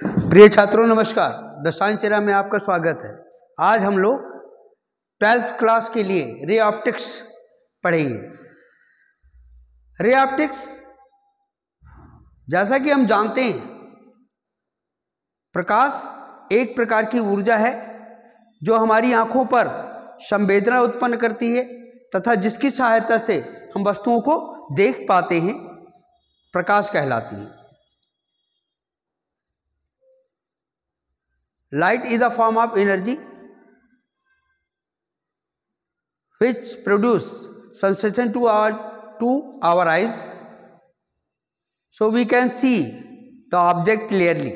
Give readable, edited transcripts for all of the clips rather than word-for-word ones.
प्रिय छात्रों नमस्कार। द साइंस एरा में आपका स्वागत है। आज हम लोग 12th क्लास के लिए रे ऑप्टिक्स पढ़ेंगे। रे ऑप्टिक्स, जैसा कि हम जानते हैं, प्रकाश एक प्रकार की ऊर्जा है जो हमारी आंखों पर संवेदना उत्पन्न करती है तथा जिसकी सहायता से हम वस्तुओं को देख पाते हैं, प्रकाश कहलाती है। Light is a form of energy which produce sensation to our eyes, so we can see the object clearly.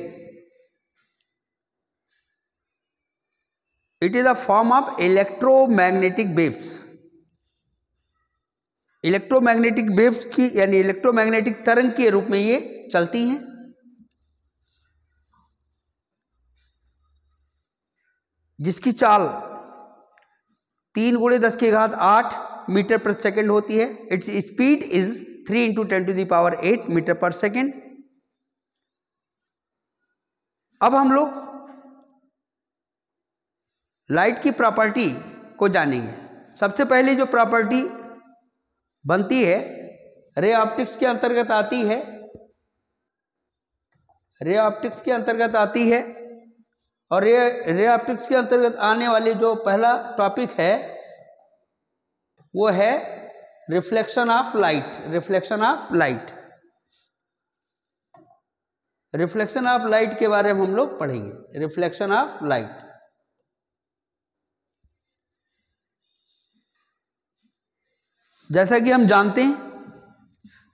It is a form of electromagnetic waves. Electromagnetic waves की यानी इलेक्ट्रोमैग्नेटिक तरंग के रूप में ये चलती हैं। जिसकी चाल 3 × 10⁸ मीटर प्रति सेकंड होती है। इट्स स्पीड इज 3 × 10⁸ मीटर पर सेकंड। अब हम लोग लाइट की प्रॉपर्टी को जानेंगे। सबसे पहले जो प्रॉपर्टी बनती है रे ऑप्टिक्स के अंतर्गत आती है, रे ऑप्टिक्स के अंतर्गत आती है। और रे ऑप्टिक्स के अंतर्गत आने वाले जो पहला टॉपिक है वो है reflection of light. Reflection of light, reflection of light के बारे में हम लोग पढ़ेंगे। रिफ्लेक्शन ऑफ लाइट, जैसा कि हम जानते हैं,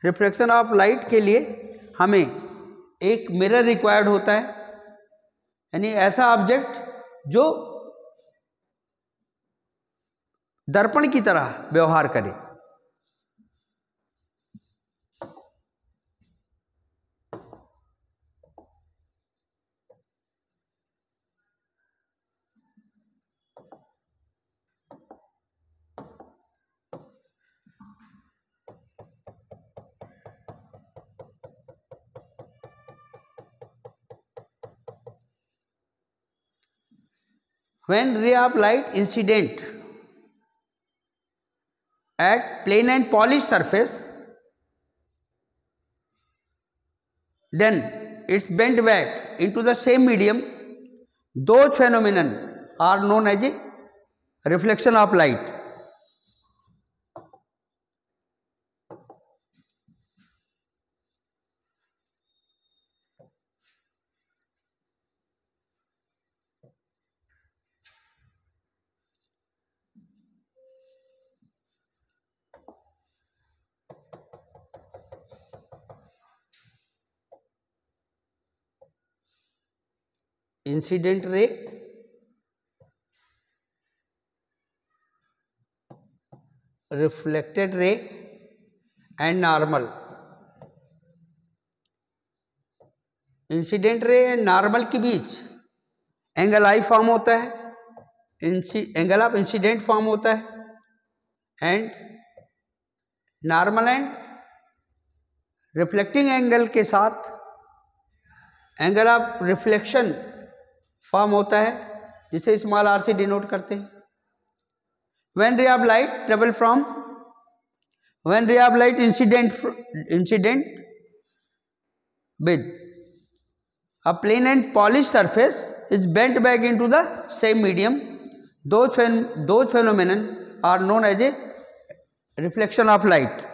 रिफ्लेक्शन ऑफ लाइट के लिए हमें एक मिरर रिक्वायर्ड होता है, यानी ऐसा ऑब्जेक्ट जो दर्पण की तरह व्यवहार करे। When ray of light incident at plane and polished surface, then it's bent back into the same medium. Those phenomena are known as a reflection of light. Incident ray, reflected ray and normal. Incident ray and normal के बीच angle आई form होता है, angle of incident form होता है, and normal and reflecting angle के साथ angle of reflection form होता है, जिसे स्मॉल r से डिनोट करते हैं। When ray of light travel from, when ray of light incident with a plane and polished surface is bent back into the same medium, those phenomena are known as a reflection of light.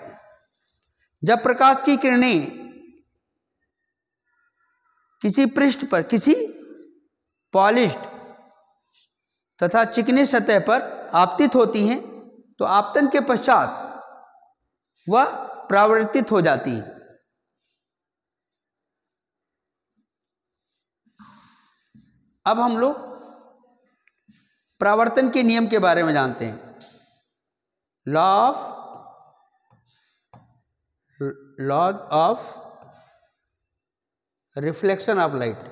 जब प्रकाश की किरणें किसी पृष्ठ पर, किसी polished तथा चिकनी सतह पर आपतित होती हैं तो आपतन के पश्चात वह परावर्तित हो जाती है। अब हम लोग परावर्तन के नियम के बारे में जानते हैं। Law of reflection of light.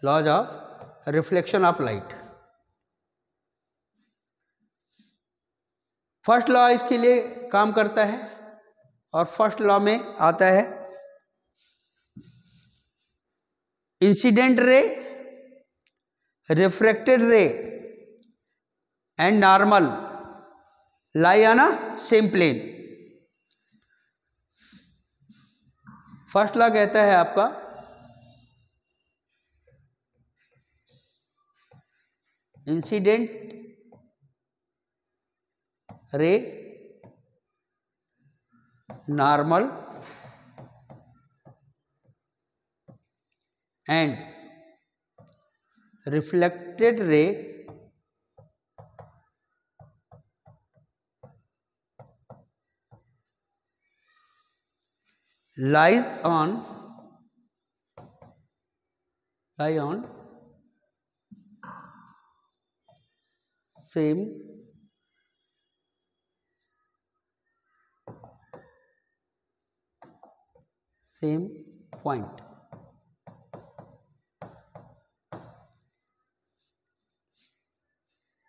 Laws of reflection of light. First law इसके लिए काम करता है और फर्स्ट लॉ में आता है incident ray, refracted ray and normal lie on a same plane. First law कहता है आपका incident ray, normal and reflected ray lie on same point।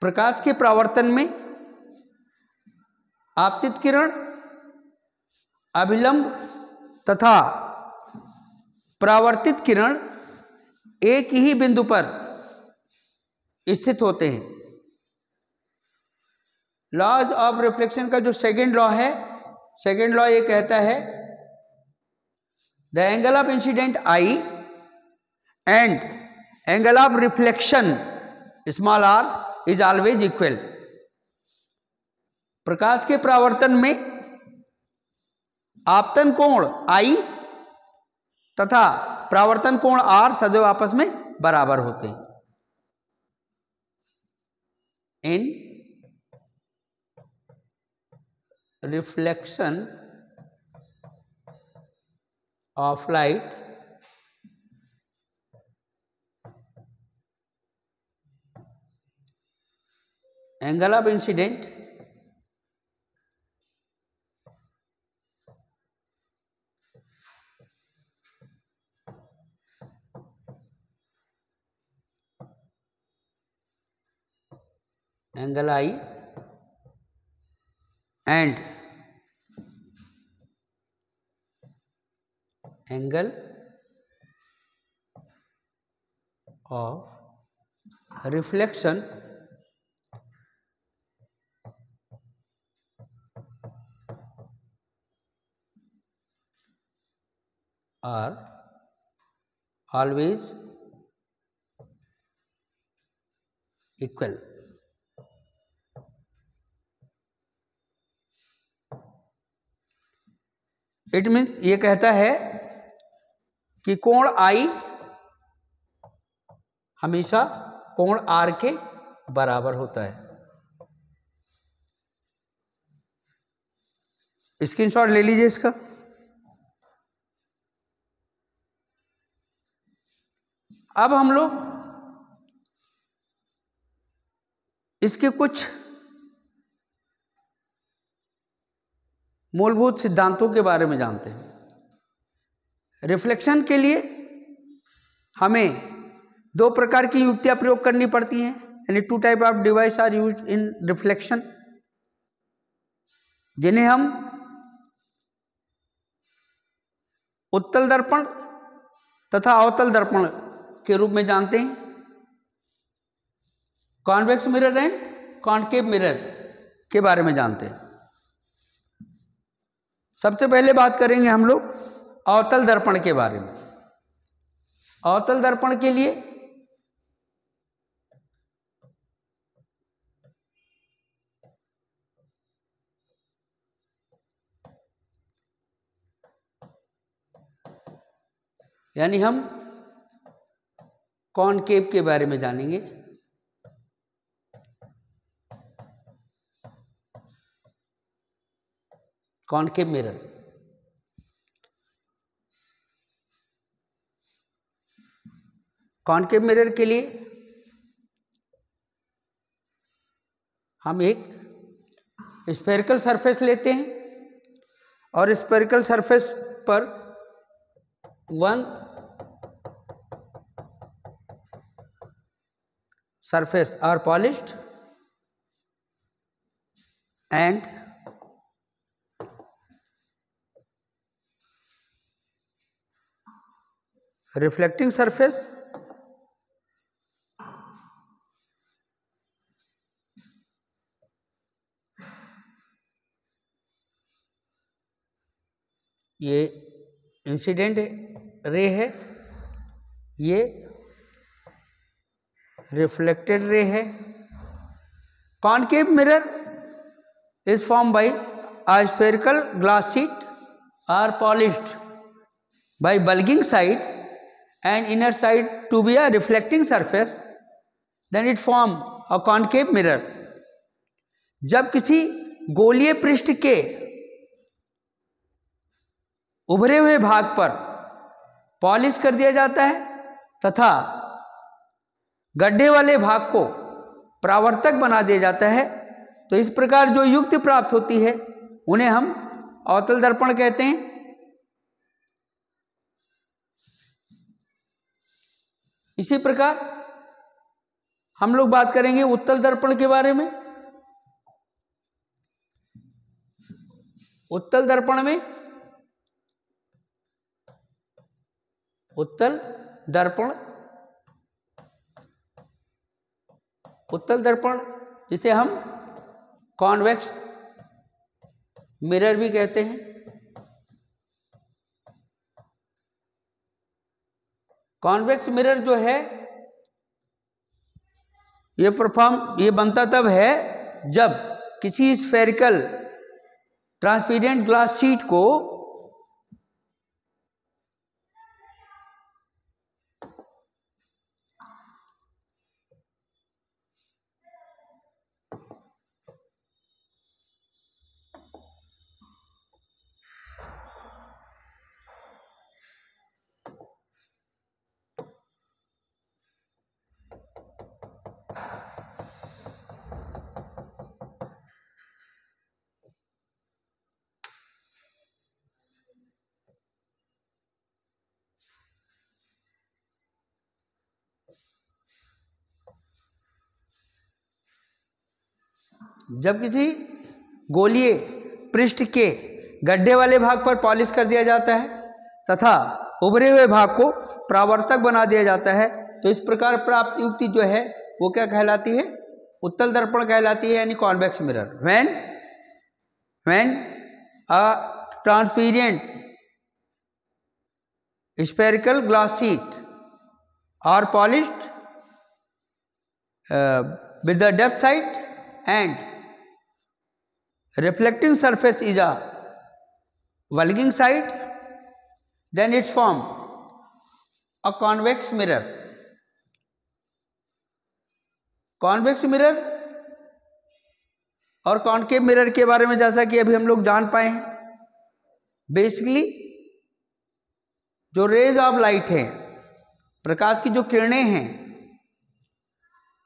प्रकाश के परावर्तन में आपतित किरण, अभिलंब तथा परावर्तित किरण एक ही बिंदु पर स्थित होते हैं। लॉज ऑफ रिफ्लेक्शन का जो सेकेंड लॉ है, सेकेंड लॉ ये कहता है the angle of incident I and angle of reflection small R is always equal. प्रकाश के परावर्तन में आपतन कोण I तथा परावर्तन कोण R सदैव आपस में बराबर होते हैं। In reflection of light angle of incident angle I and angle of reflection are always equal. It means ये कहता है कि कोण I हमेशा कोण R के बराबर होता है। स्क्रीनशॉट ले लीजिए इसका। अब हम लोग इसके कुछ मूलभूत सिद्धांतों के बारे में जानते हैं। रिफ्लेक्शन के लिए हमें दो प्रकार की युक्तियां प्रयोग करनी पड़ती हैं, यानी two type of device are used in reflection, जिन्हें हम उत्तल दर्पण तथा अवतल दर्पण के रूप में जानते हैं। Convex mirror and concave mirror के बारे में जानते हैं। सबसे पहले बात करेंगे हम लोग अवतल दर्पण के बारे में। अवतल दर्पण के लिए यानी हम कॉनकेव के बारे में जानेंगे। कॉनकेव मिरर, कॉनकेव मिरर के लिए हम एक स्फेरिकल सरफेस लेते हैं और स्फेरिकल सरफेस पर one surface are polished and reflecting surface ये इंसिडेंट रे है, ये रिफ्लेक्टेड रे है। Concave mirror is form by a spherical glass sheet are polished by bulging side and inner side to be a reflecting surface, then it form a concave mirror। जब किसी गोलीय पृष्ठ के उभरे हुए भाग पर पॉलिश कर दिया जाता है तथा गड्ढे वाले भाग को परावर्तक बना दिया जाता है, तो इस प्रकार जो युक्ति प्राप्त होती है उन्हें हम अवतल दर्पण कहते हैं। इसी प्रकार हम लोग बात करेंगे उत्तल दर्पण के बारे में। उत्तल दर्पण में उत्तल दर्पण जिसे हम कॉन्वेक्स मिरर भी कहते हैं। कॉन्वेक्स मिरर जो है ये बनता तब है जब किसी स्फेरिकल ट्रांसपेरेंट ग्लास शीट को जब किसी गोलीय पृष्ठ के गड्ढे वाले भाग पर पॉलिश कर दिया जाता है तथा उभरे हुए भाग को परावर्तक बना दिया जाता है, तो इस प्रकार प्राप्त युक्ति जो है वो क्या कहलाती है? उत्तल दर्पण कहलाती है, यानी convex mirror. When a transparent spherical glass sheet are polished with the depth side and reflecting surface is a bulging side, then it form a convex mirror। Convex mirror और कॉनकेव मिरर के बारे में जैसा कि अभी हम लोग जान पाए हैं, बेसिकली जो रेज ऑफ लाइट है, प्रकाश की जो किरणें हैं,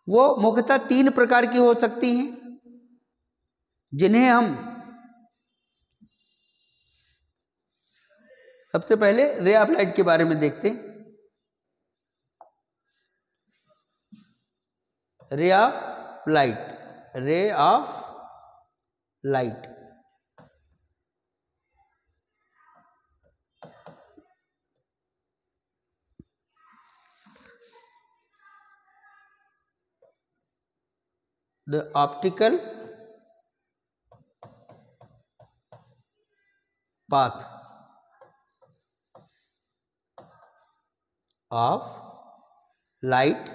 वो मुख्यतः 3 प्रकार की हो सकती हैं, जिन्हें हम सबसे पहले रे ऑफ लाइट के बारे में देखते हैं। Ray of light the optical path of light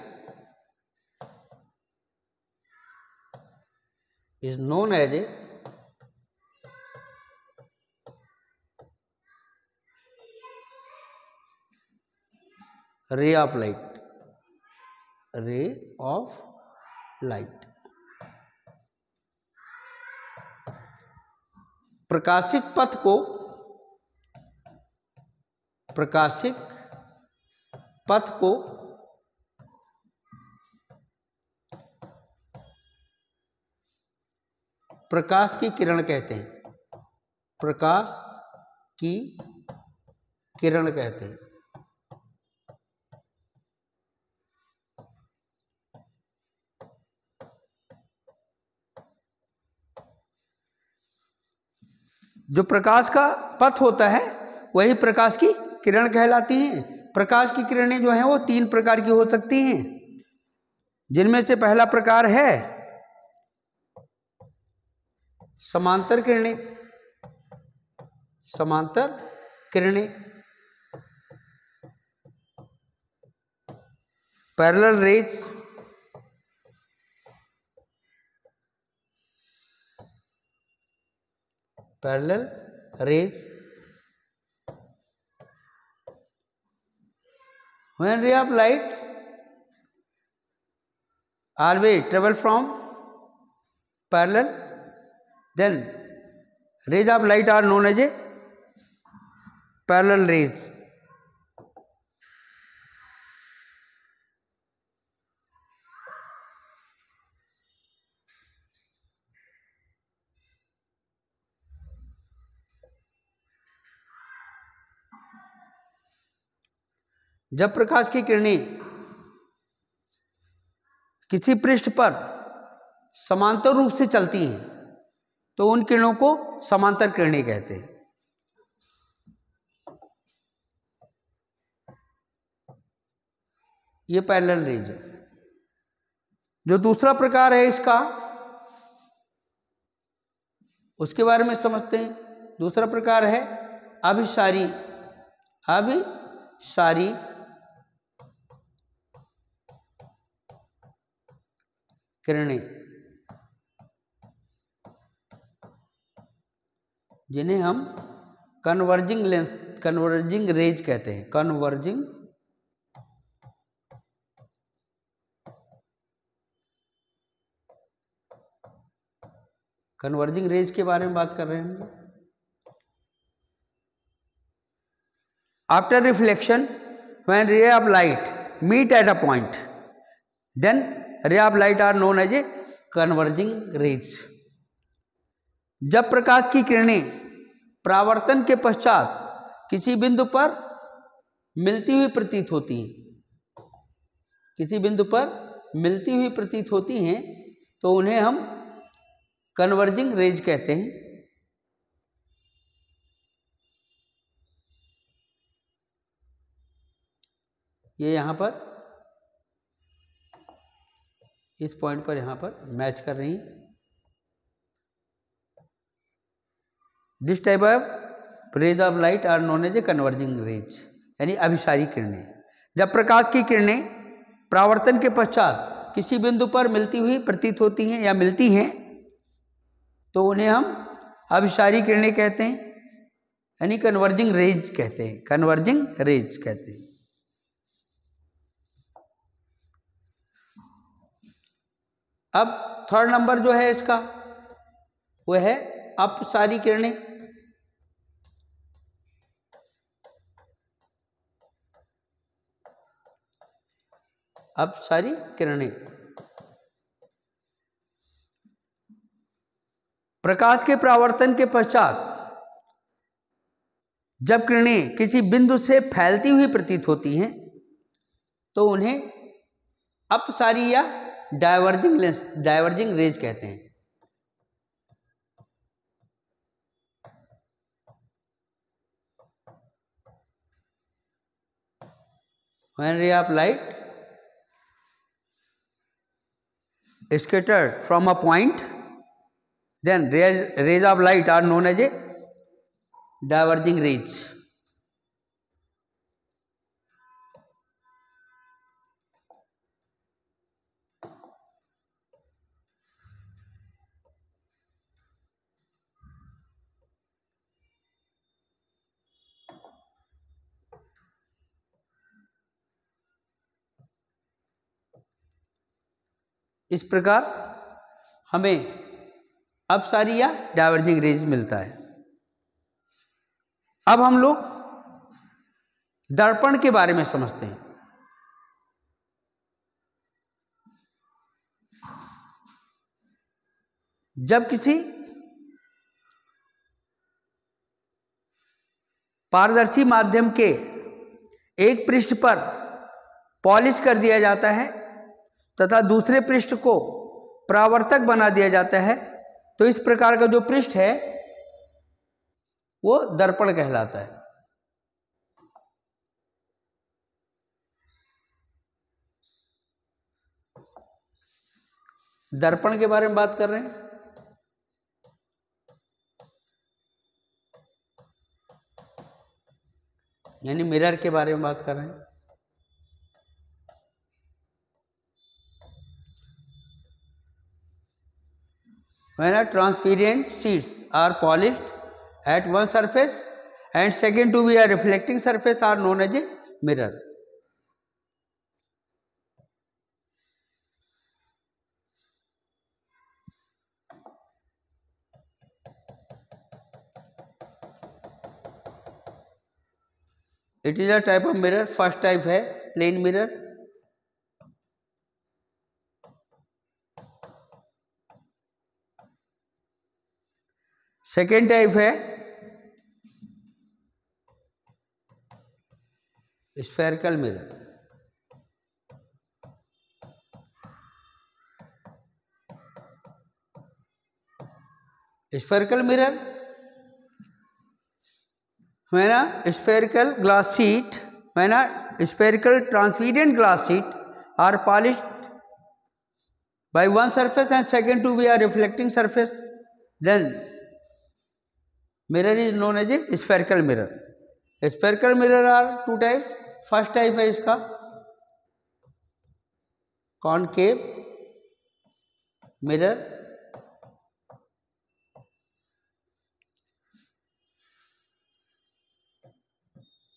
is known as a ray of light। प्रकाशिक पथ को प्रकाश की किरण कहते हैं। प्रकाश की किरण कहते हैं। जो प्रकाश का पथ होता है वही प्रकाश की किरण कहलाती हैं। प्रकाश की किरणें जो हैं वो 3 प्रकार की हो सकती हैं, जिनमें से पहला प्रकार है समांतर किरणें। समांतर किरणें, parallel raise. Parallel raise, when ray of light always travel from parallel, then rays of light are known as a parallel rays. जब प्रकाश की किरणें किसी पृष्ठ पर समांतर रूप से चलती हैं तो उन किरणों को समांतर किरणें कहते हैं। ये पैरेलल रेज है। जो दूसरा प्रकार है इसका, उसके बारे में समझते हैं। दूसरा प्रकार है अभिसारी। अभिसारी किरणें, जिन्हें हम कन्वर्जिंग लेंस, कन्वर्जिंग रेज कहते हैं। कन्वर्जिंग रेज के बारे में बात कर रहे हैं। After reflection, when ray of light meet at a point, then ray of light are known as a converging rays. जब प्रकाश की किरणें परावर्तन के पश्चात किसी बिंदु पर मिलती हुई प्रतीत होती हैं, किसी बिंदु पर मिलती हुई प्रतीत होती हैं, तो उन्हें हम कन्वर्जिंग रेज कहते हैं। ये यहां पर इस पॉइंट पर यहां पर मैच कर रही हैं। This type of rays of light are known as a converging rays, यानी अभिसारी किरणें। जब प्रकाश की किरणें परावर्तन के पश्चात किसी बिंदु पर मिलती हुई प्रतीत होती हैं या मिलती हैं, तो उन्हें हम अभिसारी किरणें कहते हैं, यानी कन्वर्जिंग रेज कहते हैं। कन्वर्जिंग रेज कहते हैं। अब थर्ड नंबर जो है इसका, वो है अपसारी किरणें। अपसारी किरणें प्रकाश के परावर्तन के पश्चात जब किरणें किसी बिंदु से फैलती हुई प्रतीत होती हैं, तो उन्हें अपसारी या डाइवर्जिंग रेज कहते हैं। When ray of light scattered from a point, then rays of light are known as a diverging rays. इस प्रकार हमें अपसारी या डाइवर्जिंग रेज मिलता है। अब हम लोग दर्पण के बारे में समझते हैं। जब किसी पारदर्शी माध्यम के एक पृष्ठ पर पॉलिश कर दिया जाता है तथा दूसरे पृष्ठ को परावर्तक बना दिया जाता है, तो इस प्रकार का जो पृष्ठ है वो दर्पण कहलाता है। दर्पण के बारे में बात कर रहे हैं। यानी मिरर के बारे में बात कर रहे हैं। When a transparent sheets are polished at one surface and second to be a reflecting surface are known as a mirror. It is a type of mirror. First type है plain mirror. सेकेंड टाइप है spherical mirror. Spherical mirror when a spherical glass sheet, when a spherical transparent glass sheet are polished by one surface and second to be a reflecting surface, then mirror is known as a spherical mirror. Spherical mirror are two types. First type है इसका concave mirror,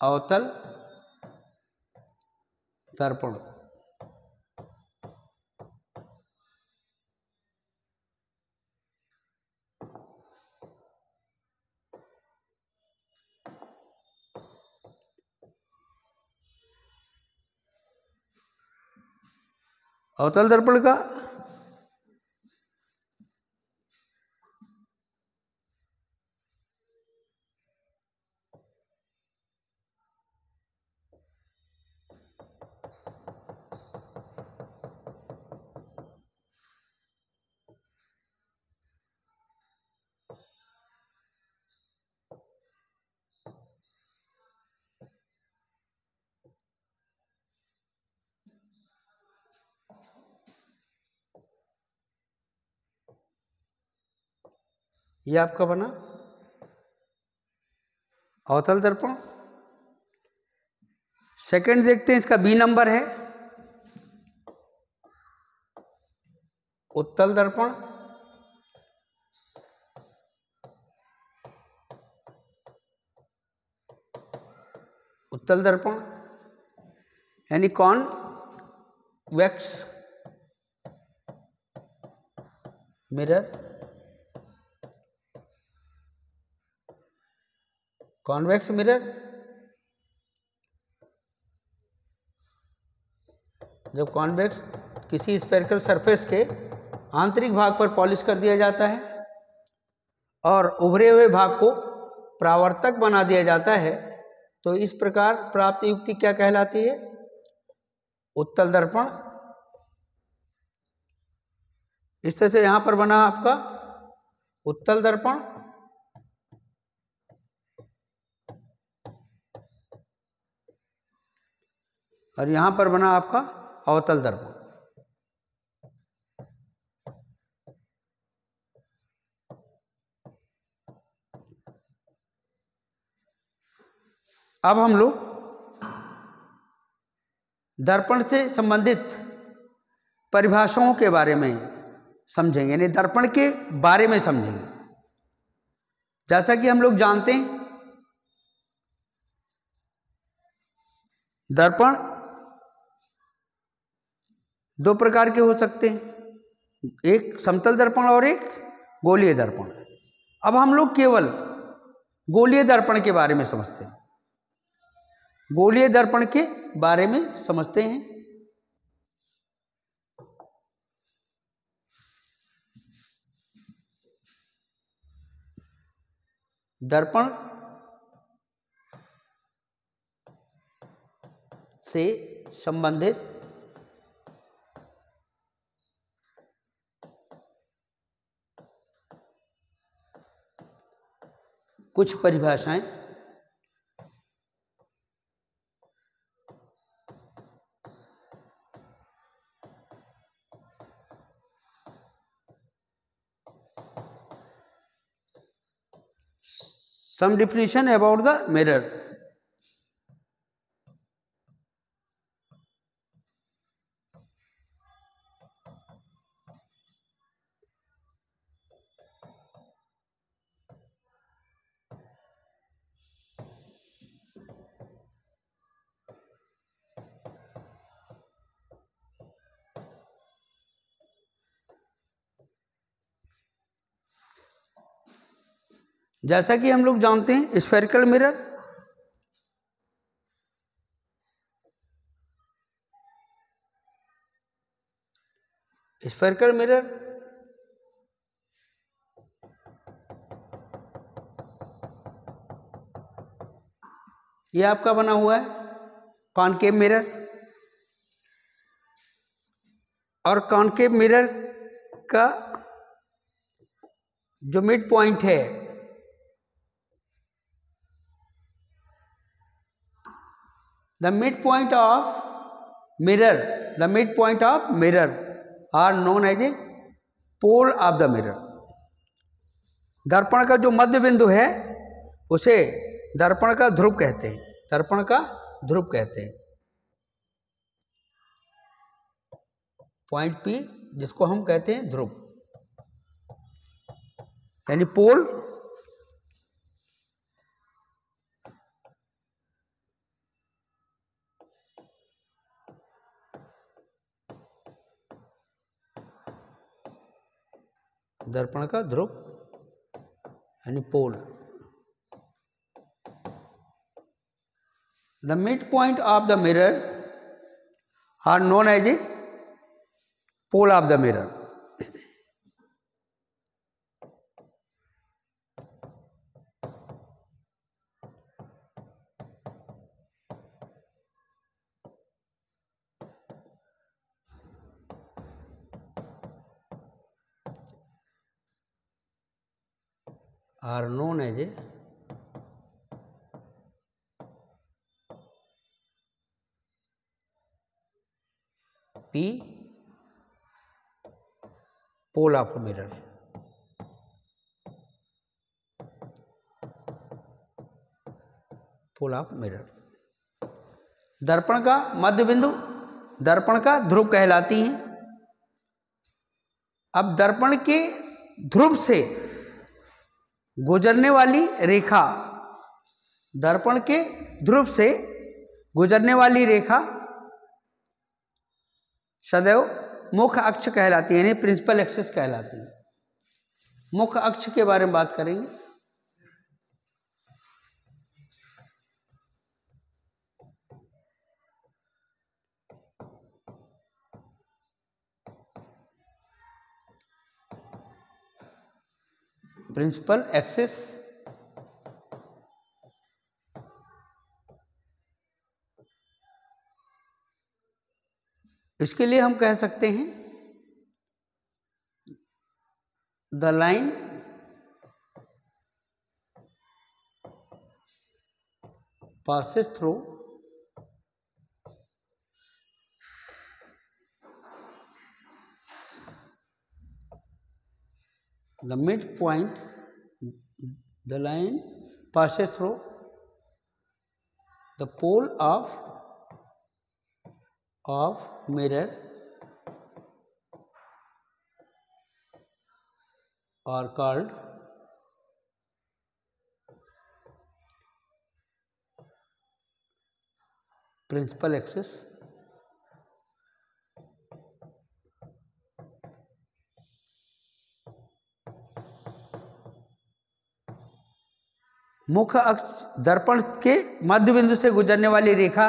अवतल दर्पण। अवतल दर्पण का ये आपका बना अवतल दर्पण। सेकंड देखते हैं, इसका बी नंबर है उत्तल दर्पण। उत्तल दर्पण यानी कॉन्वेक्स मिरर। कॉन्वेक्स मिरर जब कॉन्वेक्स किसी स्फेरिकल सरफेस के आंतरिक भाग पर पॉलिश कर दिया जाता है और उभरे हुए भाग को परावर्तक बना दिया जाता है, तो इस प्रकार प्राप्त युक्ति क्या कहलाती है? उत्तल दर्पण। इस तरह से यहां पर बना आपका उत्तल दर्पण और यहां पर बना आपका अवतल दर्पण। अब हम लोग दर्पण से संबंधित परिभाषाओं के बारे में समझेंगे, यानी दर्पण के बारे में समझेंगे। जैसा कि हम लोग जानते हैं, दर्पण दो प्रकार के हो सकते हैं, एक समतल दर्पण और एक गोलीय दर्पण। अब हम लोग केवल गोलीय दर्पण के बारे में समझते हैं। गोलीय दर्पण के बारे में समझते हैं। दर्पण से संबंधित कुछ परिभाषाएं। Some definition about the mirror. जैसा कि हम लोग जानते हैं स्फेरिकल मिरर, स्फेरिकल मिरर ये आपका बना हुआ है कॉनकेव मिरर, और कॉनकेव मिरर का जो मिड पॉइंट है the midpoint of mirror are known as a pole of the mirror. दर्पण का जो मध्य बिंदु है उसे दर्पण का ध्रुव कहते हैं, दर्पण का ध्रुव कहते हैं। पॉइंट P जिसको हम कहते हैं ध्रुव, यानी पोल दर्पण का ध्रुव यानी pole. The mid point of the mirror are known as a pole of the mirror. are known as a P pole of mirror। Pole of mirror दर्पण का मध्य बिंदु दर्पण का ध्रुव कहलाती हैं। अब दर्पण के ध्रुव से गुजरने वाली रेखा, दर्पण के ध्रुव से गुजरने वाली रेखा सदैव मुख्य अक्ष कहलाती है, यानी प्रिंसिपल एक्सिस कहलाती है। मुख्य अक्ष के बारे में बात करेंगे। प्रिंसिपल एक्सिस इसके लिए हम कह सकते हैं the line passes through the midpoint, the line passes through the pole of mirror are called principal axis मुख्य अक्ष दर्पण के मध्य बिंदु से गुजरने वाली रेखा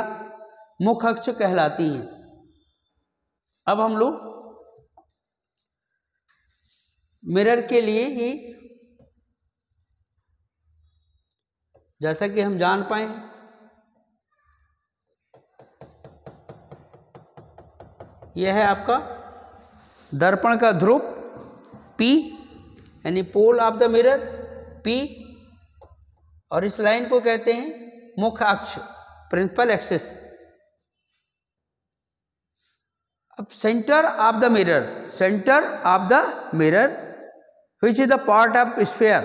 मुख्य अक्ष कहलाती है। अब हम लोग मिरर के लिए ही जैसा कि हम जान पाए यह है आपका दर्पण का ध्रुव P यानी pole of the mirror P और इस लाइन को कहते हैं मुख्य अक्ष, प्रिंसिपल एक्सिस। अब centre of the mirror, centre of the mirror which is the part of sphere,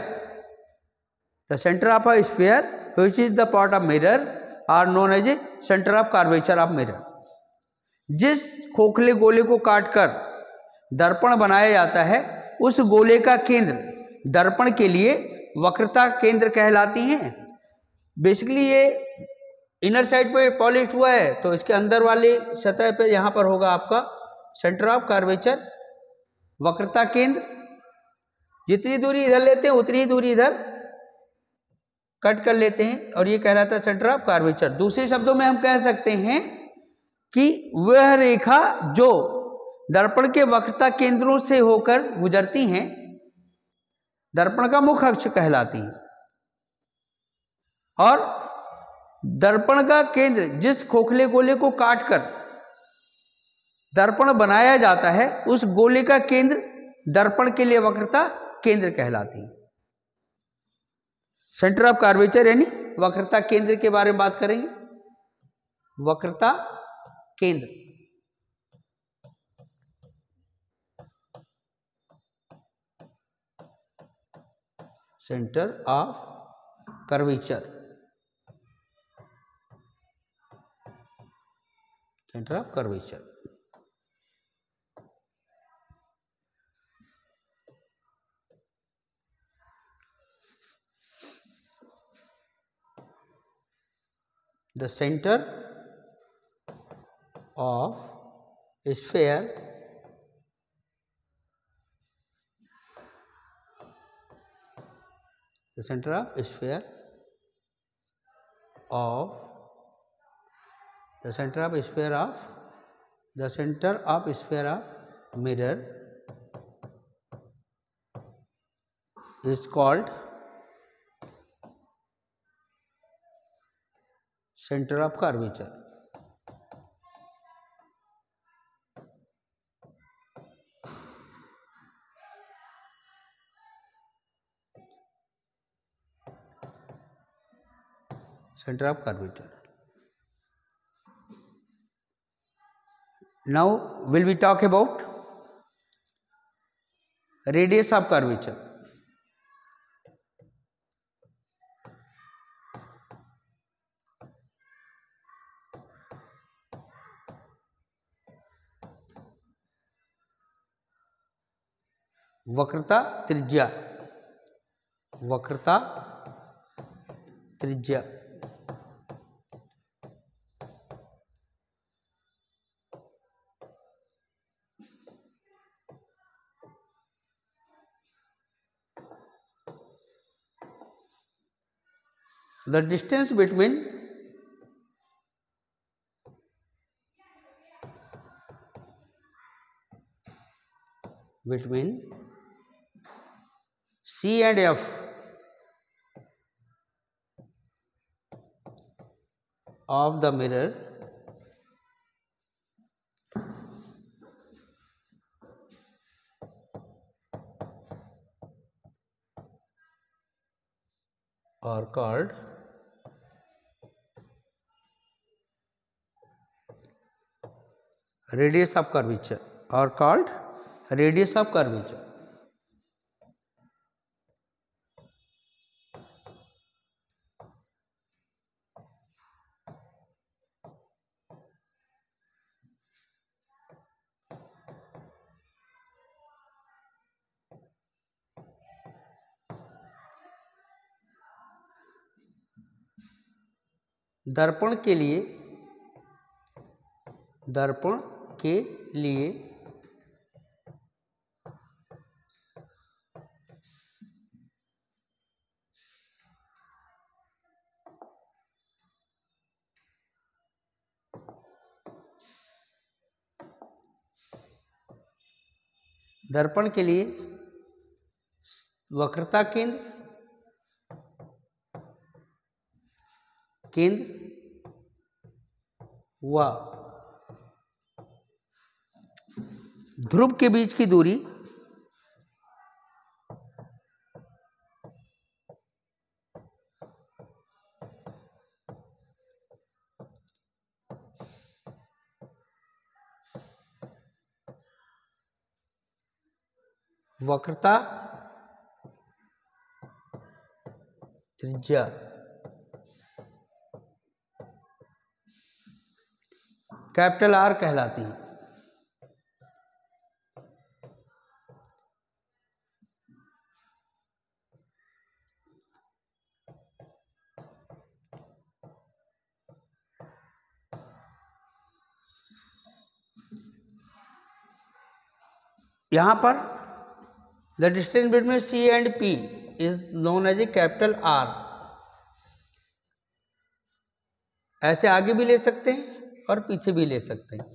the center of a sphere which is the part of mirror are known as a center of curvature of mirror। जिस खोखले गोले को काटकर दर्पण बनाया जाता है उस गोले का केंद्र दर्पण के लिए वक्रता केंद्र कहलाती हैं। बेसिकली ये इनर साइड पे पॉलिश हुआ है तो इसके अंदर वाली सतह पे यहाँ पर होगा आपका सेंटर ऑफ कर्वेचर, वक्रता केंद्र। जितनी दूरी इधर लेते हैं उतनी ही दूरी इधर कट कर लेते हैं और ये कहलाता है सेंटर ऑफ कर्वेचर। दूसरे शब्दों में हम कह सकते हैं कि वह रेखा जो दर्पण के वक्रता केंद्रों से होकर गुजरती हैं दर्पण का मुख्य अक्ष कहलाती हैं। और दर्पण का केंद्र जिस खोखले गोले को काटकर दर्पण बनाया जाता है उस गोले का केंद्र दर्पण के लिए वक्रता केंद्र कहलाती है। सेंटर ऑफ कर्वेचर यानी वक्रता केंद्र के बारे में बात करेंगे। वक्रता केंद्र, centre of curvature, centre of curvature. The center of a sphere the center of a sphere of the center of a sphere of the center of a sphere of mirror is called center of curvature। Center of curvature। Now will we talk about radius of curvature। वक्रता त्रिज्या, वक्रता त्रिज्या। The distance between C and F of the mirror are called radius of curvature, are called radius of curvature। दर्पण के लिए वक्रता केंद्र व ध्रुव के बीच की दूरी वक्रता त्रिज्या कैपिटल आर कहलाती है। यहां पर the distance between C and P is known as a capital R. ऐसे आगे भी ले सकते हैं और पीछे भी ले सकते हैं।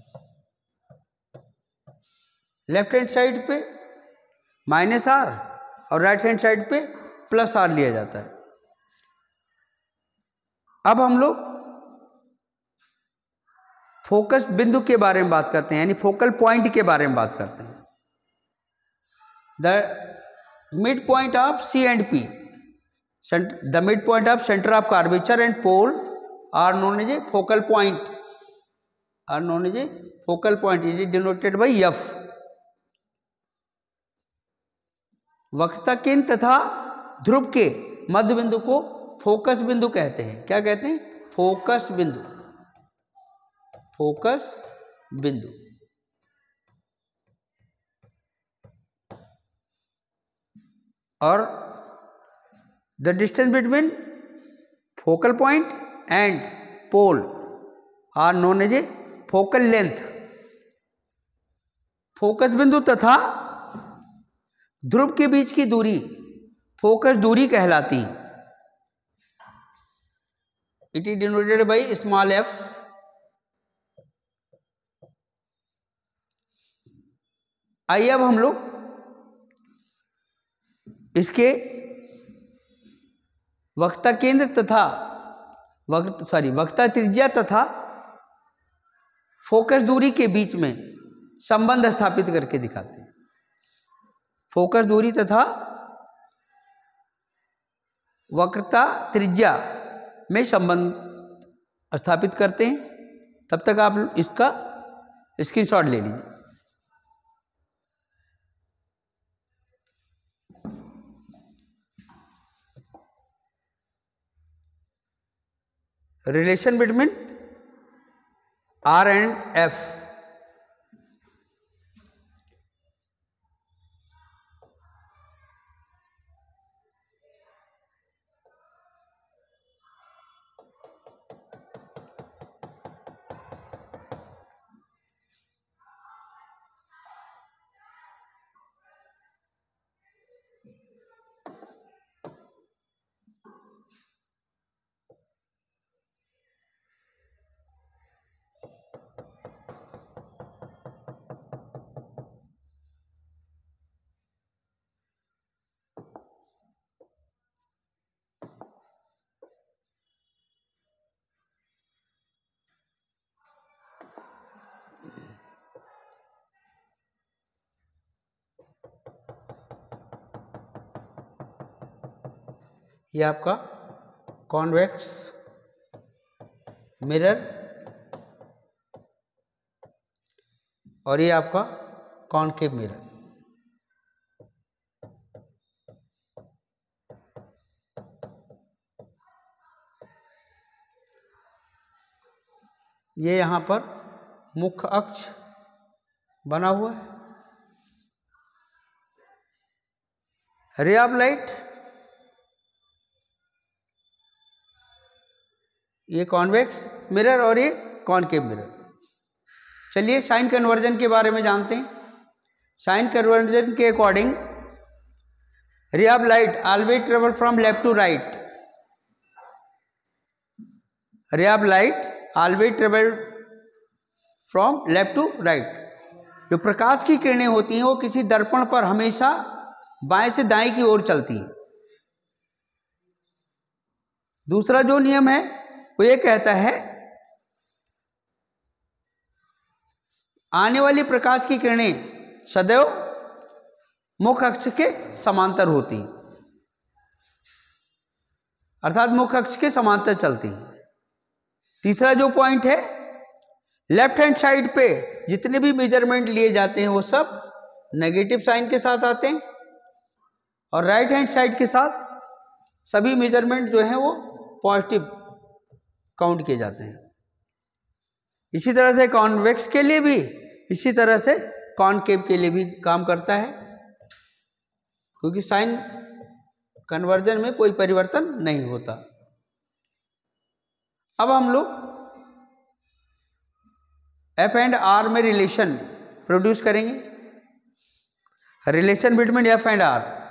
लेफ्ट हैंड साइड पे माइनस आर और राइट हैंड साइड पे प्लस आर लिया जाता है। अब हम लोग फोकस बिंदु के बारे में बात करते हैं, यानी फोकल पॉइंट के बारे में बात करते हैं। The mid point of C and P, the mid point of centre of curvature and pole are known as a focal point, are known as a focal point, it is denoted by F. वक्रता केंद्र तथा ध्रुव के मध्य बिंदु को focus बिंदु कहते हैं। क्या कहते हैं? फोकस बिंदु, फोकस बिंदु। और the distance between focal point and pole are known as a focal length. Focus बिंदु तथा ध्रुव के बीच की दूरी फोकस दूरी कहलाती है। It is denoted by small F. आइए अब हम लोग इसके वक्रता केंद्र तथा वक्रता त्रिज्या तथा फोकस दूरी के बीच में संबंध स्थापित करके दिखाते हैं। फोकस दूरी तथा वक्रता त्रिज्या में संबंध स्थापित करते हैं। तब तक आप इसका स्क्रीनशॉट ले लीजिए। Relation between R and F. ये आपका कॉन्वेक्स मिरर और ये आपका कॉनकेव मिरर। ये यहां पर मुख्य अक्ष बना हुआ है। रे ऑफ लाइट, ये कॉन्वेक्स मिरर और ये कॉनकेव मिरर। चलिए साइन कन्वर्जन के बारे में जानते हैं। साइन कन्वर्जन के according ray of light always travel from left to right. Ray of light always travel from left to right. जो प्रकाश की किरणें होती हैं वो किसी दर्पण पर हमेशा बाएं से दाएं की ओर चलती हैं। दूसरा जो नियम है वो ये कहता है आने वाली प्रकाश की किरणें सदैव मुख्य अक्ष के समांतर होती हैं, अर्थात मुख्य अक्ष के समांतर चलती हैं। तीसरा जो पॉइंट है, लेफ्ट हैंड साइड पे जितने भी मेजरमेंट लिए जाते हैं वो सब नेगेटिव साइन के साथ आते हैं और राइट हैंड साइड के साथ सभी मेजरमेंट जो हैं वो पॉजिटिव काउंट किए जाते हैं। इसी तरह से कॉन्वेक्स के लिए भी, इसी तरह से कॉनकेव के लिए भी काम करता है, क्योंकि साइन कन्वर्जन में कोई परिवर्तन नहीं होता। अब हम लोग एफ एंड आर में रिलेशन प्रोड्यूस करेंगे। Relation between F and R.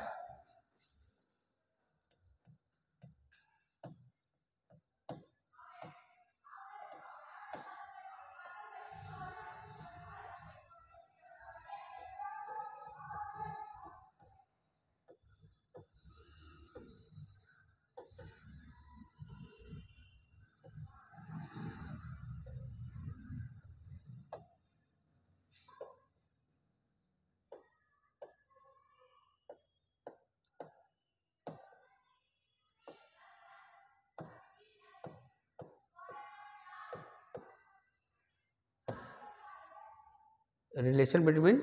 Relation between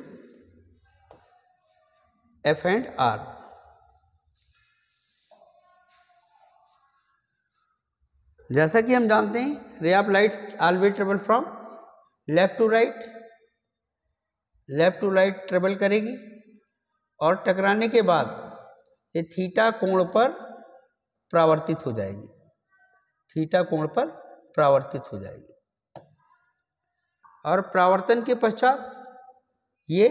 F and R. जैसा कि हम जानते हैं ray of light always travel from left to right, left to right travel करेगी और टकराने के बाद ये थीटा कोण पर परावर्तित हो जाएगी, थीटा कोण पर परावर्तित हो जाएगी। और परावर्तन के पश्चात ये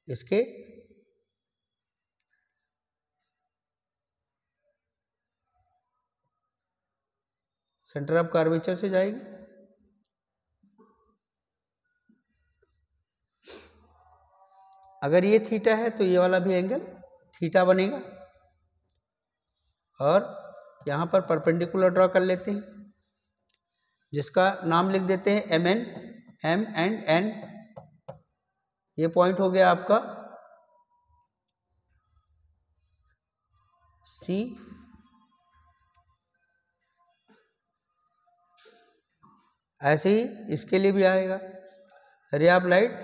इसके सेंटर ऑफ कर्वेचर से जाएगी। अगर ये थीटा है तो ये वाला भी एंगल थीटा बनेगा। और यहाँ पर परपेंडिकुलर ड्रॉ कर लेते हैं, जिसका नाम लिख देते हैं M N, M and N. ये पॉइंट हो गया आपका सी। ऐसे ही इसके लिए भी आएगा। रे ऑफ लाइट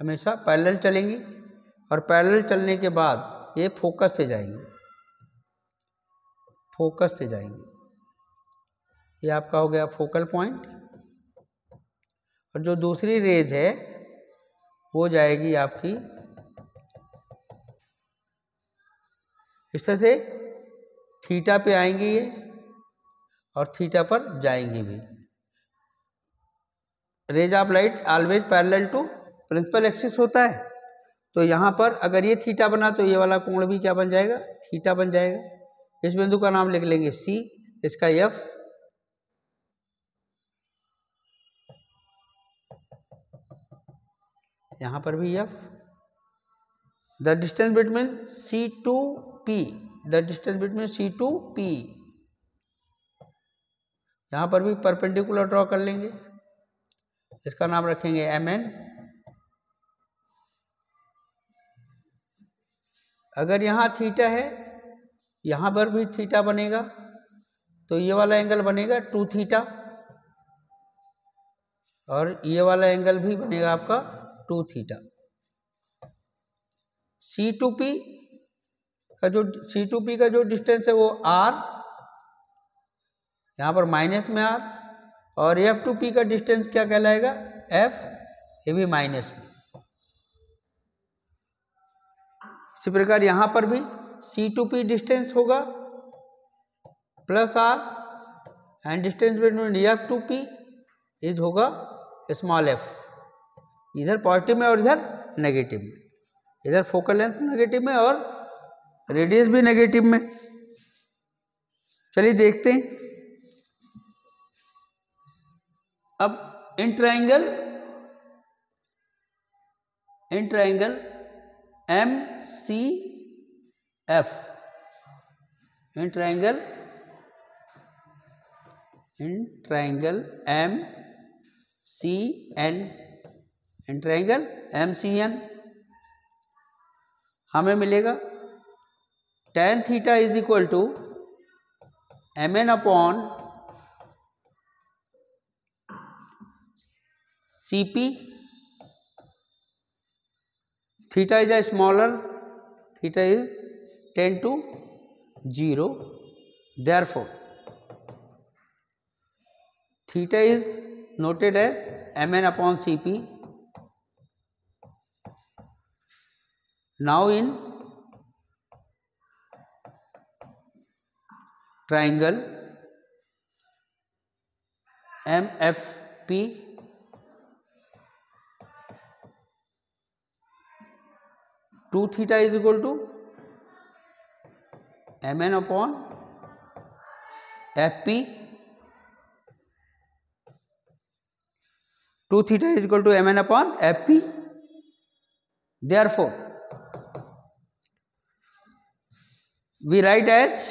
हमेशा पैरेलल चलेंगी और पैरेलल चलने के बाद ये फोकस से जाएंगे, फोकस से जाएंगे। ये आपका हो गया फोकल पॉइंट। और जो दूसरी रेज है वो जाएगी आपकी इस तरह से, थीटा पे आएंगी ये और थीटा पर जाएंगी भी। Rays of light always parallel to principal axis होता है, तो यहाँ पर अगर ये थीटा बना तो ये वाला कोण भी क्या बन जाएगा, थीटा बन जाएगा। इस बिंदु का नाम लिख लेंगे सी, इसका एफ, यहाँ पर भी F. The distance between C to P, the distance between C to P, यहाँ पर भी परपेंडिकुलर ड्रॉ कर लेंगे, इसका नाम रखेंगे एम एन। अगर यहाँ थीटा है, यहाँ पर भी थीटा बनेगा, तो ये वाला एंगल बनेगा 2 थीटा और ये वाला एंगल भी बनेगा आपका 2 थीटा। C2P का जो डिस्टेंस है वो R, यहाँ पर माइनस में R, और F2P का डिस्टेंस क्या कहलाएगा, F, ये भी माइनस में। इसी प्रकार यहाँ पर भी C2P डिस्टेंस होगा plus R and distance between F2P is होगा स्मॉल f। इधर पॉजिटिव में और इधर नेगेटिव में, इधर फोकल लेंथ नेगेटिव में और रेडियस भी नेगेटिव में। चलिए देखते हैं। अब in triangle MCF, in triangle MCN, in triangle MCN हमें मिलेगा tan theta is equal to MN upon CP theta is a smaller, theta is 10 to 0, therefore theta is noted as mn upon Cp. Now in triangle MFP, two theta is equal to mn upon Fp. 2 theta is equal to mn upon Fp. Therefore, we write as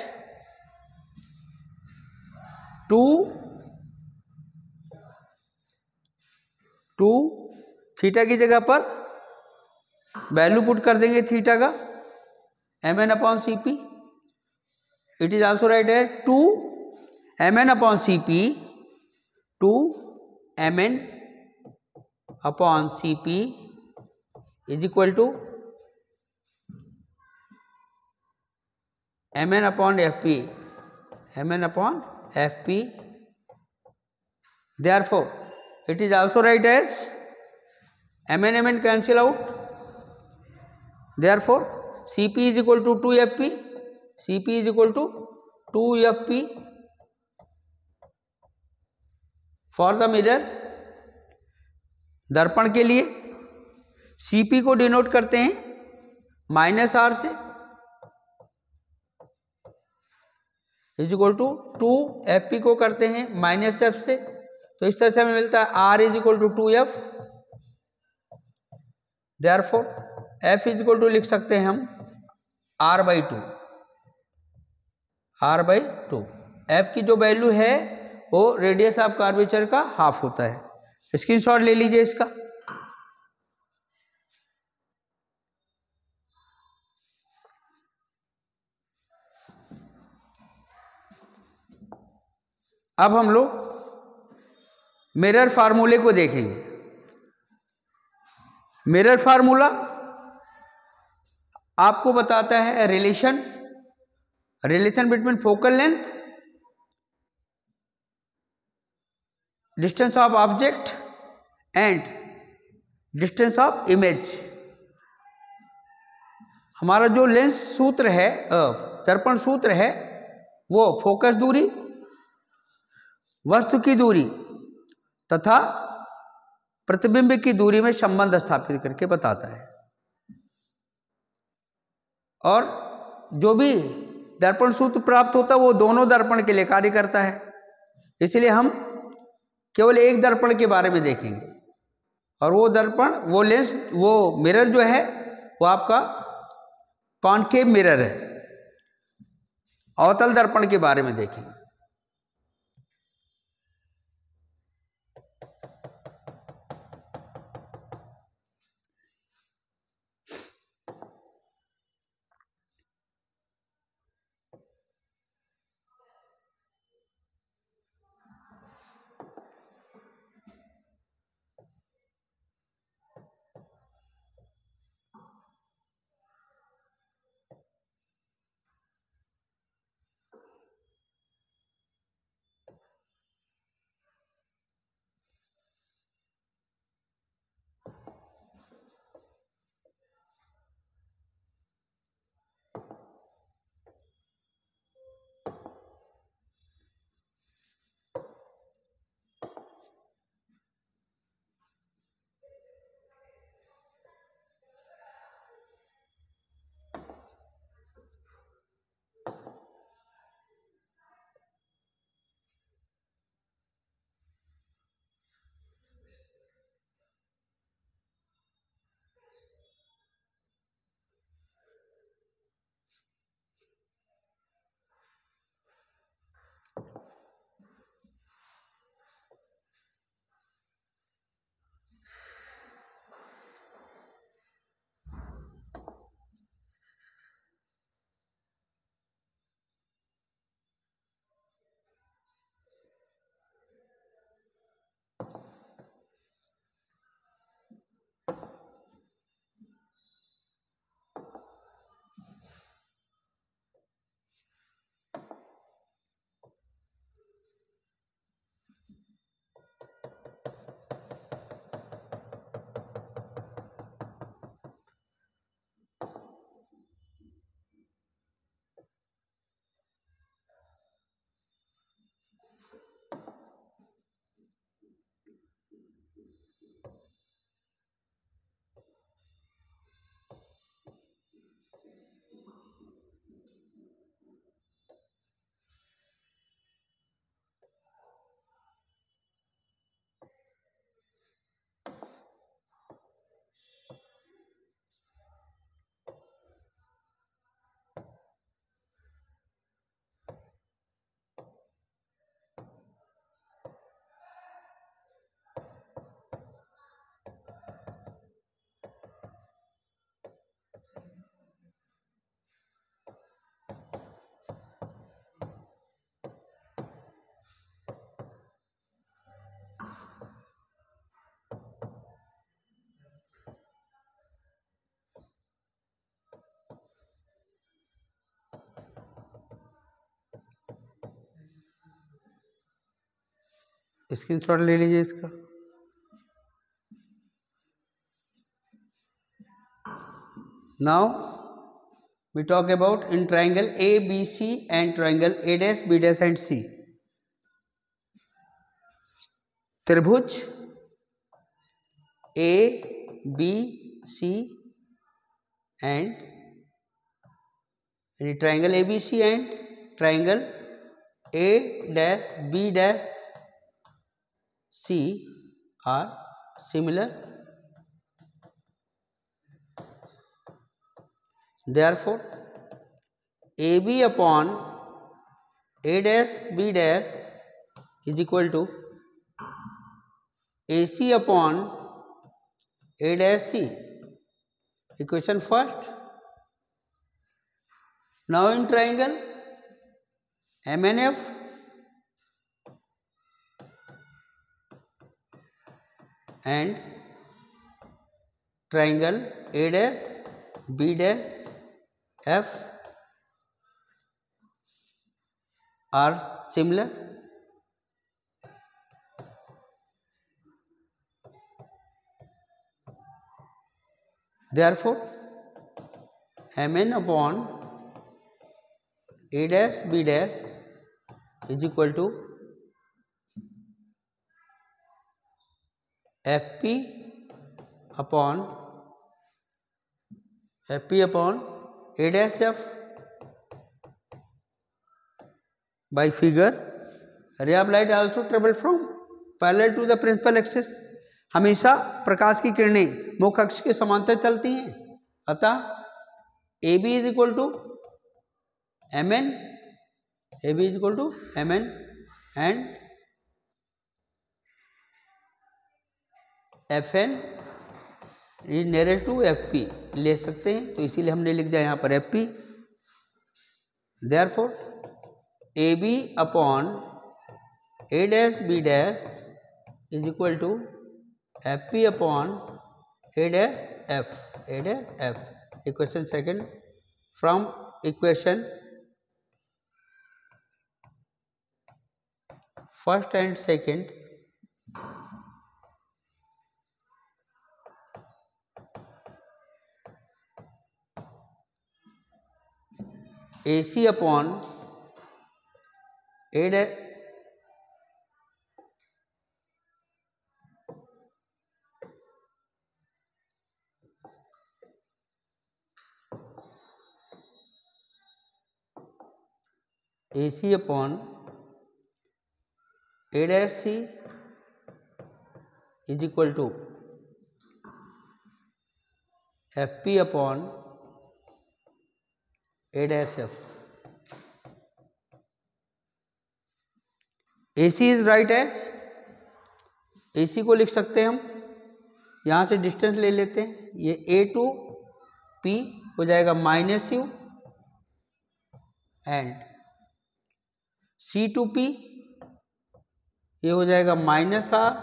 2 theta की जगह पर value put कर देंगे theta का mn upon Cp. It is also right है 2 mn upon Cp, 2 mn upon Cp is equal to mn upon Fp, mn upon Fp. Therefore, it is also write as mn cancel out. Therefore, Cp is equal to 2Fp. Cp is equal to 2Fp. For the mirror, दर्पण के लिए Cp को denote करते हैं -r से, is equal to 2Fp को करते हैं -f से. तो इस तरह से हमें मिलता है r is equal to 2F. Therefore F is equal to लिख सकते हैं हम r/2. r/2 F की जो वैल्यू है वो रेडियस ऑफ कर्वेचर का हाफ होता है. स्क्रीनशॉट ले लीजिए इसका. अब हम लोग मिरर फार्मूले को देखेंगे. मिरर फार्मूला आपको बताता है relation between focal length, distance of object and distance of image. हमारा जो लेंस सूत्र है, दर्पण सूत्र है, वो फोकस दूरी, वस्तु की दूरी तथा प्रतिबिंब की दूरी में संबंध स्थापित करके बताता है. और जो भी दर्पण सूत्र प्राप्त होता है वो दोनों दर्पण के लिए कार्य करता है. इसलिए हम केवल एक दर्पण के बारे में देखेंगे, और वो दर्पण, वो लेंस, वो मिरर जो है वो आपका कॉनकेव मिरर है. अवतल दर्पण के बारे में देखेंगे. स्क्रीनशॉट ले लीजिए इसका। Now we talk about in triangle ABC and triangle A' B' and C। त्रिभुज ABC and triangle ABC and triangle A'(B')C are similar. Therefore, AB upon A'(B') is equal to AC upon A'(C). Equation first. Now in triangle MNF and triangle A'(B')F are similar. Therefore, MN upon A'(B') is equal to FP upon A'(F). By figure, ray of light also travel from parallel to the principal axis. हमेशा प्रकाश की किरणें मुख्य अक्ष के समांतर चलती हैं, अतः AB is equal to MN and FN is nearest to FP ले सकते हैं, तो इसीलिए हमने लिख दिया यहाँ पर FP। Therefore, AB upon A'(B') is equal to FP upon A'(F). Equation second. From equation first and second, AC upon AC upon A'(C) is equal to FP upon A'(F). AC is right as, AC को लिख सकते हैं हम, यहाँ से distance ले लेते हैं, ये A to P हो जाएगा -U and C to P ये हो जाएगा -R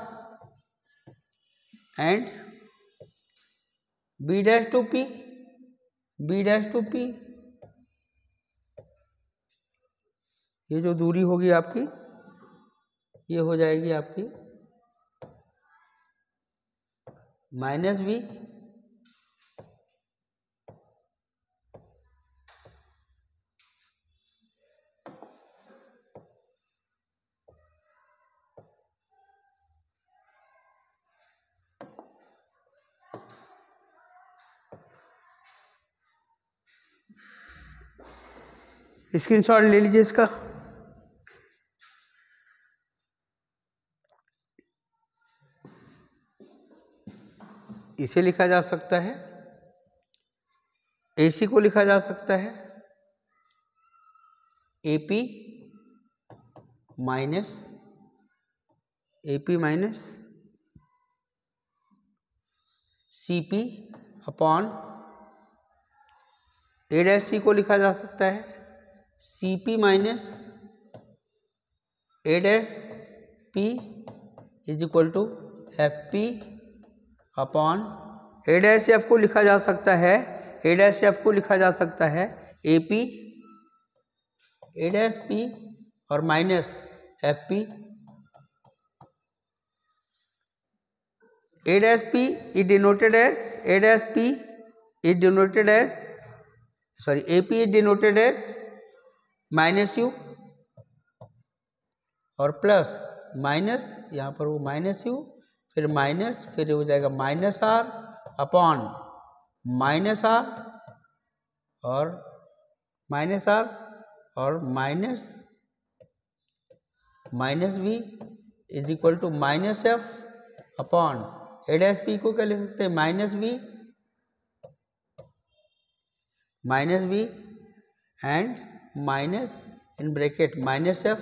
and B' to P ये जो दूरी होगी आपकी ये हो जाएगी आपकी -V स्क्रीनशॉट ले लीजिए इसका। इसे लिखा जा सकता है, AC को लिखा जा सकता है AP minus CP upon A'(C) को लिखा जा सकता है CP minus A'(P) is equal to FP upon A'(F) को लिखा जा सकता है AP A'(P) और minus FP A dash P is denoted as AP is denoted as minus U और प्लस माइनस, यहाँ पर वो माइनस U, फिर माइनस, फिर हो जाएगा minus R upon minus R और माइनस R और minus V is equal to minus F upon A dash P को क्या लिख सकते हैं, minus V and minus in bracket minus F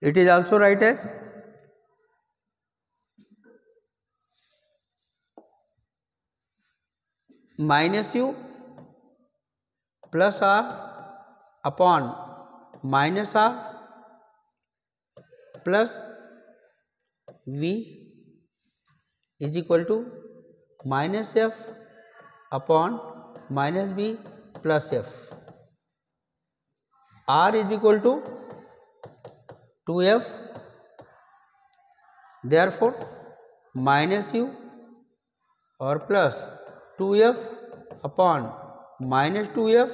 it is also right as minus U plus R upon minus R plus V is equal to minus F upon minus V plus F. R is equal to 2F, therefore minus U और plus 2F upon minus 2F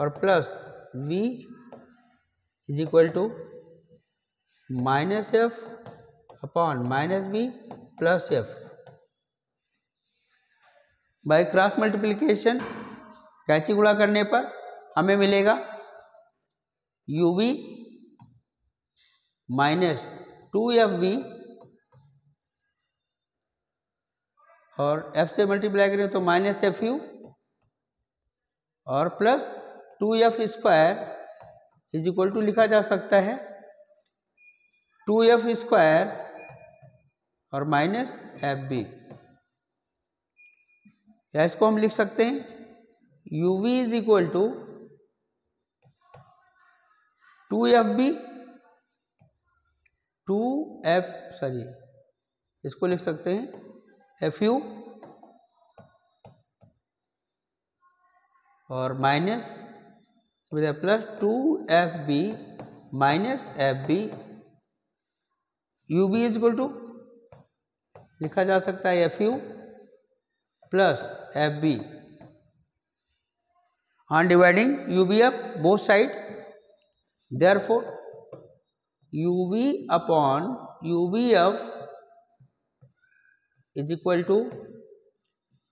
और plus V is equal to minus F upon minus V plus F. By cross multiplication कैंची गुणा करने पर हमें मिलेगा UV minus 2FV और F से मल्टीप्लाई करें तो माइनस FU और plus 2F square is equal to लिखा जा सकता है 2F स्क्वायर और माइनस FB, या इसको हम लिख सकते हैं UV is equal to 2FB इसको लिख सकते हैं FU और minus plus 2FB minus FB. UB is equal to लिखा जा सकता है FU plus FB on dividing UBF both side, therefore UV upon UBF is equal to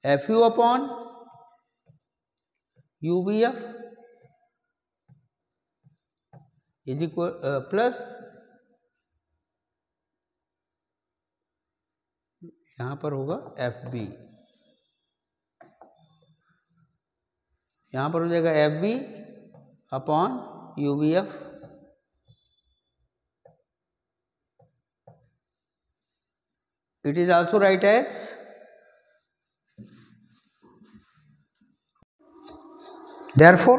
FU upon UBF is equal plus यहाँ पर होगा FB, यहाँ पर हो जाएगा FB upon UBF. It is also right as therefore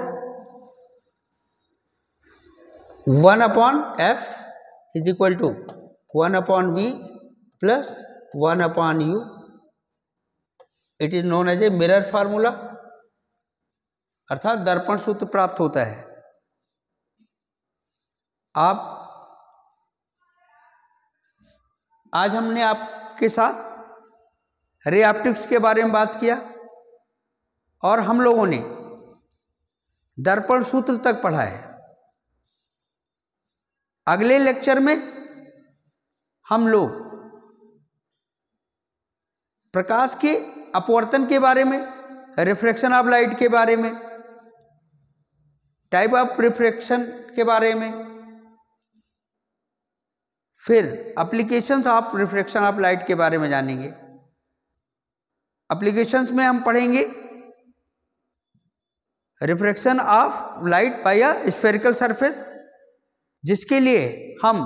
1 upon F is equal to 1 upon V plus 1 upon U. It is known as a mirror formula, अर्थात दर्पण सूत्र प्राप्त होता है. आज हमने आपके साथ रे ऑप्टिक्स के बारे में बात किया और हम लोगों ने दर्पण सूत्र तक पढ़ा है. अगले लेक्चर में हम लोग प्रकाश के अपवर्तन के बारे में, रिफ्रैक्शन ऑफ लाइट के बारे में, टाइप ऑफ रिफ्रैक्शन के बारे में, फिर applications of refraction of light के बारे में जानेंगे. एप्लीकेशंस में हम पढ़ेंगे refraction of light by a spherical surface, जिसके लिए हम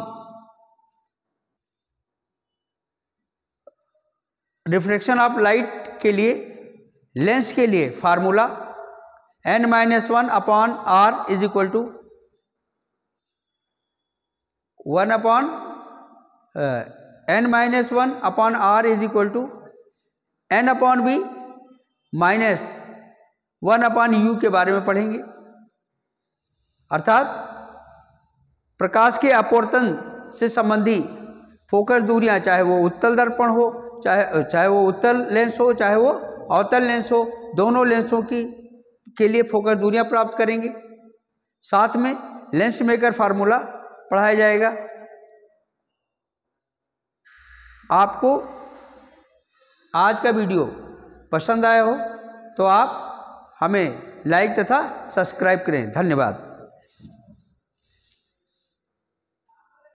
रिफ्रैक्शन ऑफ लाइट के लिए लेंस के लिए formula n-1 upon r is equal to 1 upon n-1 upon r is equal to n upon b minus 1 upon u के बारे में पढ़ेंगे. अर्थात प्रकाश के अपवर्तन से संबंधी फोकस दूरियां, चाहे वो उत्तल दर्पण हो, चाहे वो उत्तल लेंस हो, चाहे वो अवतल लेंस हो, दोनों लेंसों की के लिए फोकस दूरियां प्राप्त करेंगे। साथ में लेंस मेकर फार्मूला पढ़ाया जाएगा। आपको आज का वीडियो पसंद आया हो तो आप हमें लाइक तथा सब्सक्राइब करें। धन्यवाद।